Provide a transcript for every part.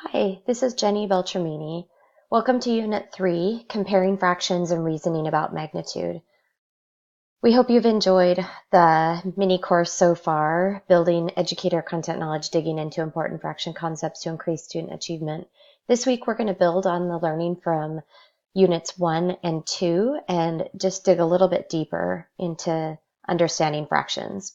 Hi, this is Jenny Beltramini. Welcome to Unit 3, Comparing Fractions and Reasoning about Magnitude. We hope you've enjoyed the mini course so far, Building Educator Content Knowledge, Digging into Important Fraction Concepts to Increase Student Achievement. This week we're going to build on the learning from Units 1 and 2 and just dig a little bit deeper into understanding fractions.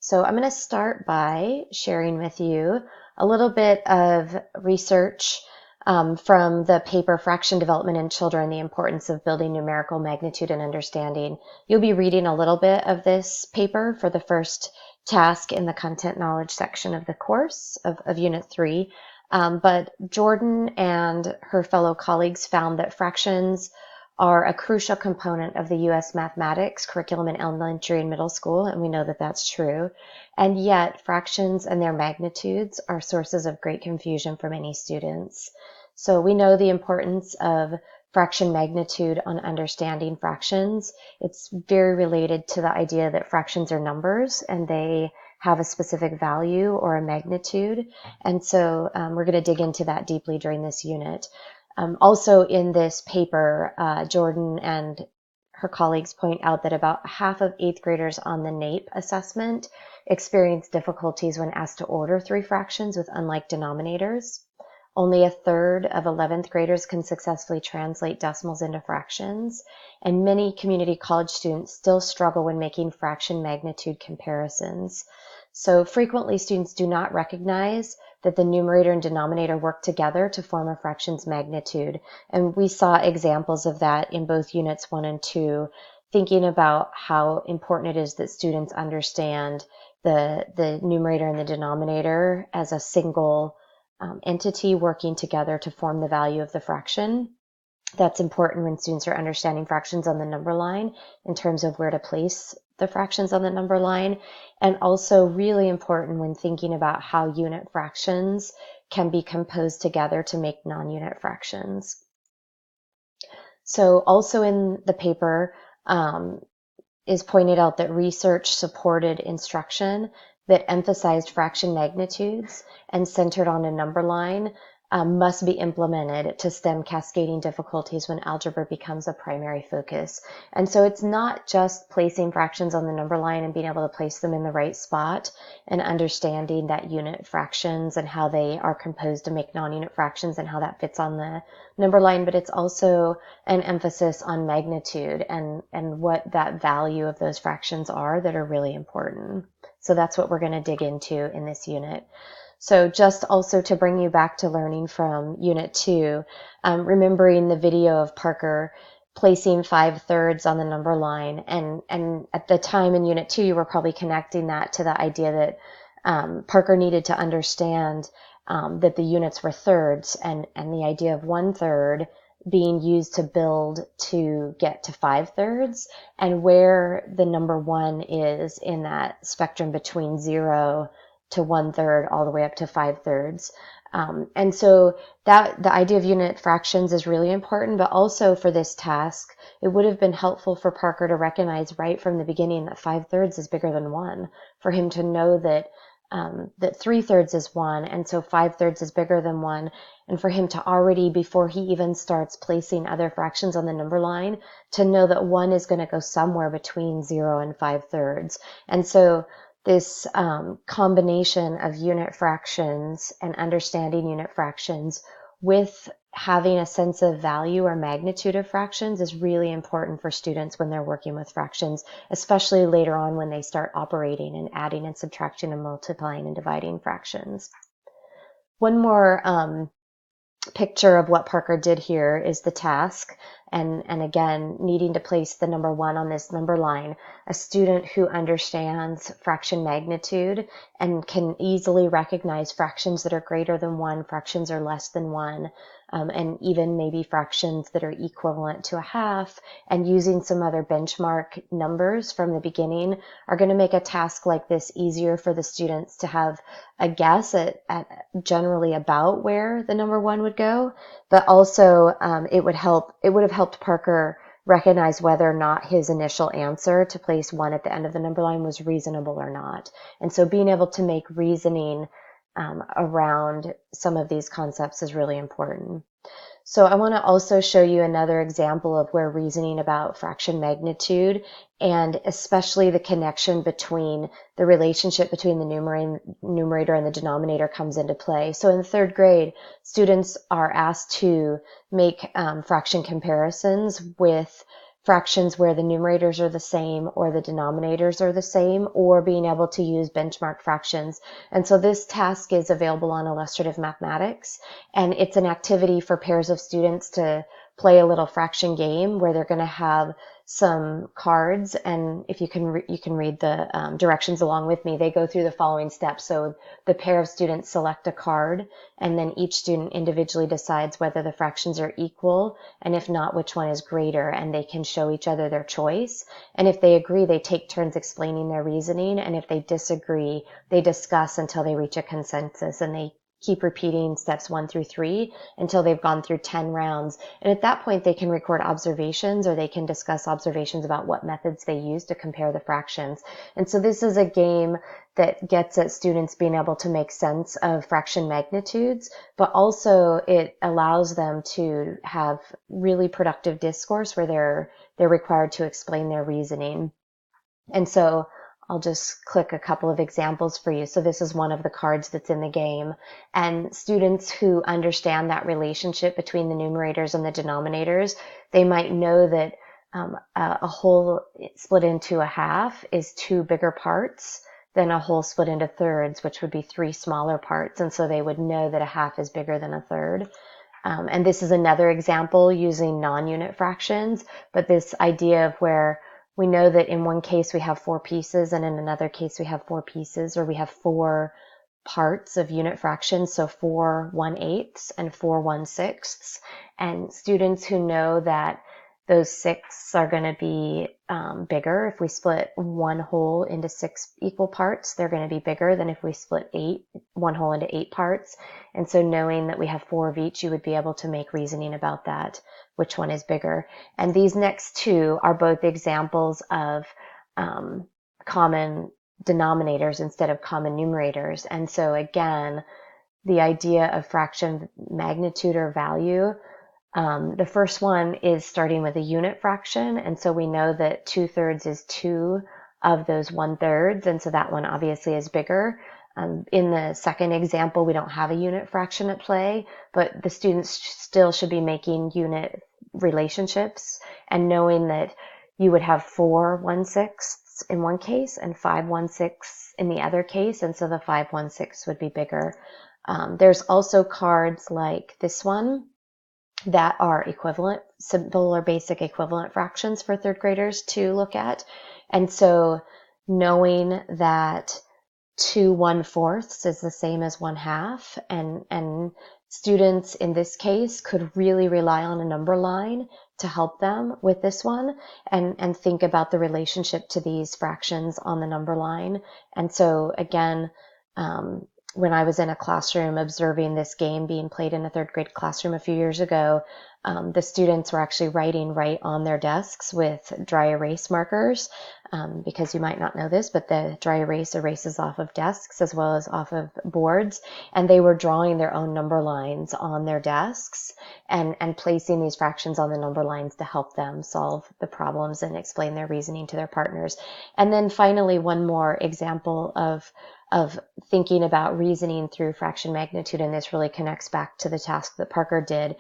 So I'm going to start by sharing with you a little bit of research from the paper Fraction Development in Children, the Importance of Building Numerical Magnitude and Understanding. You'll be reading a little bit of this paper for the first task in the content knowledge section of the course of Unit 3. But Jordan and her fellow colleagues found that fractions are a crucial component of the U.S. mathematics curriculum in elementary and middle school, and we know that that's true. And yet, fractions and their magnitudes are sources of great confusion for many students. So we know the importance of fraction magnitude on understanding fractions. It's very related to the idea that fractions are numbers and they have a specific value or a magnitude. And so we're going to dig into that deeply during this unit. Also in this paper, Jordan and her colleagues point out that about half of 8th graders on the NAEP assessment experience difficulties when asked to order three fractions with unlike denominators. Only a third of 11th graders can successfully translate decimals into fractions, and many community college students still struggle when making fraction magnitude comparisons. So frequently students do not recognize that the numerator and denominator work together to form a fraction's magnitude. And we saw examples of that in both units 1 and 2, thinking about how important it is that students understand the numerator and the denominator as a single entity working together to form the value of the fraction. That's important when students are understanding fractions on the number line in terms of where to place the fractions on the number line, and also really important when thinking about how unit fractions can be composed together to make non-unit fractions. So also in the paper is pointed out that research supported instruction that emphasized fraction magnitudes and centered on a number line must be implemented to stem cascading difficulties when algebra becomes a primary focus. And so it's not just placing fractions on the number line and being able to place them in the right spot and understanding that unit fractions and how they are composed to make non-unit fractions and how that fits on the number line, but it's also an emphasis on magnitude and what that value of those fractions are that are really important. So that's what we're going to dig into in this unit. So just also to bring you back to learning from Unit 2, remembering the video of Parker placing 5/3 on the number line. And at the time in Unit 2, you were probably connecting that to the idea that Parker needed to understand that the units were thirds and the idea of 1/3 being used to build to get to 5/3 and where the number 1 is in that spectrum between 0 to 1/3 all the way up to 5/3. And so that the idea of unit fractions is really important, but also for this task, it would have been helpful for Parker to recognize right from the beginning that 5/3 is bigger than 1, for him to know that that 3/3 is 1, and so 5/3 is bigger than 1, and for him to already, before he even starts placing other fractions on the number line, to know that 1 is going to go somewhere between 0 and 5/3. And so this combination of unit fractions and understanding unit fractions with having a sense of value or magnitude of fractions is really important for students when they're working with fractions, especially later on when they start operating and adding and subtracting and multiplying and dividing fractions. One more picture of what Parker did here is the task, and again, needing to place the number 1 on this number line. A student who understands fraction magnitude and can easily recognize fractions that are greater than 1, fractions are less than 1, and even maybe fractions that are equivalent to a half, and using some other benchmark numbers from the beginning are going to make a task like this easier for the students to have a guess at generally about where the number 1 would go, but also it would have helped Parker recognize whether or not his initial answer to place 1 at the end of the number line was reasonable or not. And so being able to make reasoning around some of these concepts is really important. So I want to also show you another example of where reasoning about fraction magnitude, and especially the connection between the relationship between the numerator and the denominator, comes into play. So in the third grade, students are asked to make fraction comparisons with fractions where the numerators are the same or the denominators are the same, or being able to use benchmark fractions. And so this task is available on Illustrative Mathematics, and it's an activity for pairs of students to play a little fraction game where they're going to have some cards, and if you can read the directions along with me. They go through the following steps. So the pair of students select a card, and then each student individually decides whether the fractions are equal, and if not, which one is greater, and they can show each other their choice. And if they agree, they take turns explaining their reasoning, and if they disagree, they discuss until they reach a consensus, and they keep repeating steps 1 through 3 until they've gone through 10 rounds. And at that point, they can record observations, or they can discuss observations about what methods they use to compare the fractions. And so this is a game that gets at students being able to make sense of fraction magnitudes, but also it allows them to have really productive discourse where they're required to explain their reasoning. And so I'll just click a couple of examples for you. So this is one of the cards that's in the game. And students who understand that relationship between the numerators and the denominators, they might know that a whole split into a half is 2 bigger parts than a whole split into thirds, which would be 3 smaller parts. And so they would know that a half is bigger than a third. And this is another example using non-unit fractions, but this idea of where we know that in one case we have 4 pieces, and in another case we have 4 pieces, or we have 4 parts of unit fractions, so 4 1/8 and 4 1/6. And students who know that those 6 are going to be bigger. If we split one whole into 6 equal parts, they're going to be bigger than if we split one whole into 8 parts. And so knowing that we have 4 of each, you would be able to make reasoning about that, which one is bigger. And these next two are both examples of common denominators instead of common numerators. And so again, the idea of fraction magnitude or value, the first one is starting with a unit fraction. And so we know that 2/3 is 2 of those 1/3. And so that one obviously is bigger. In the second example, we don't have a unit fraction at play, but the students still should be making unit relationships and knowing that you would have 4 1/6 in one case and 5 1/6 in the other case. And so the 5 1/6 would be bigger. There's also cards like this one that are equivalent, simple or basic equivalent fractions for third graders to look at. And so knowing that 2 1/4 is the same as 1/2, and students in this case could really rely on a number line to help them with this one, and think about the relationship to these fractions on the number line. And so again, when I was in a classroom observing this game being played in a third grade classroom a few years ago, the students were actually writing right on their desks with dry erase markers, because you might not know this, but the dry erase erases off of desks as well as off of boards, and they were drawing their own number lines on their desks and placing these fractions on the number lines to help them solve the problems and explain their reasoning to their partners. And then finally, one more example of thinking about reasoning through fraction magnitude, and this really connects back to the task that Parker did.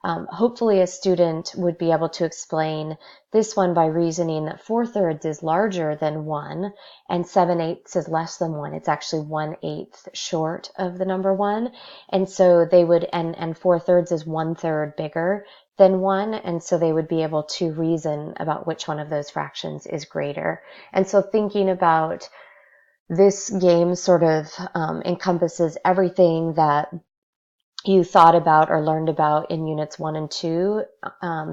Hopefully a student would be able to explain this one by reasoning that 4/3 is larger than 1 and 7/8 is less than 1. It's actually 1/8 short of the number 1. And so they would, and 4/3 is 1/3 bigger than 1. And so they would be able to reason about which one of those fractions is greater. And so thinking about this game sort of encompasses everything that you thought about or learned about in units 1 and 2,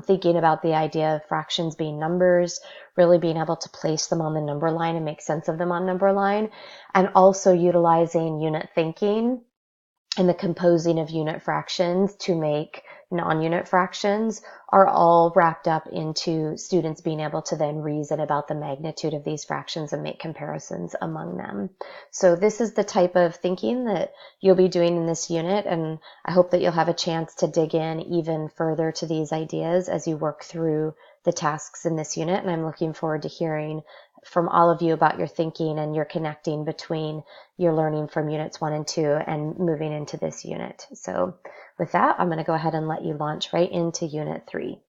thinking about the idea of fractions being numbers, really being able to place them on the number line and make sense of them on number line, and also utilizing unit thinking and the composing of unit fractions to make non-unit fractions are all wrapped up into students being able to then reason about the magnitude of these fractions and make comparisons among them. So this is the type of thinking that you'll be doing in this unit, and I hope that you'll have a chance to dig in even further to these ideas as you work through the tasks in this unit. And I'm looking forward to hearing from all of you about your thinking and your connecting between your learning from units 1 and 2 and moving into this unit. So with that, I'm going to go ahead and let you launch right into unit 3.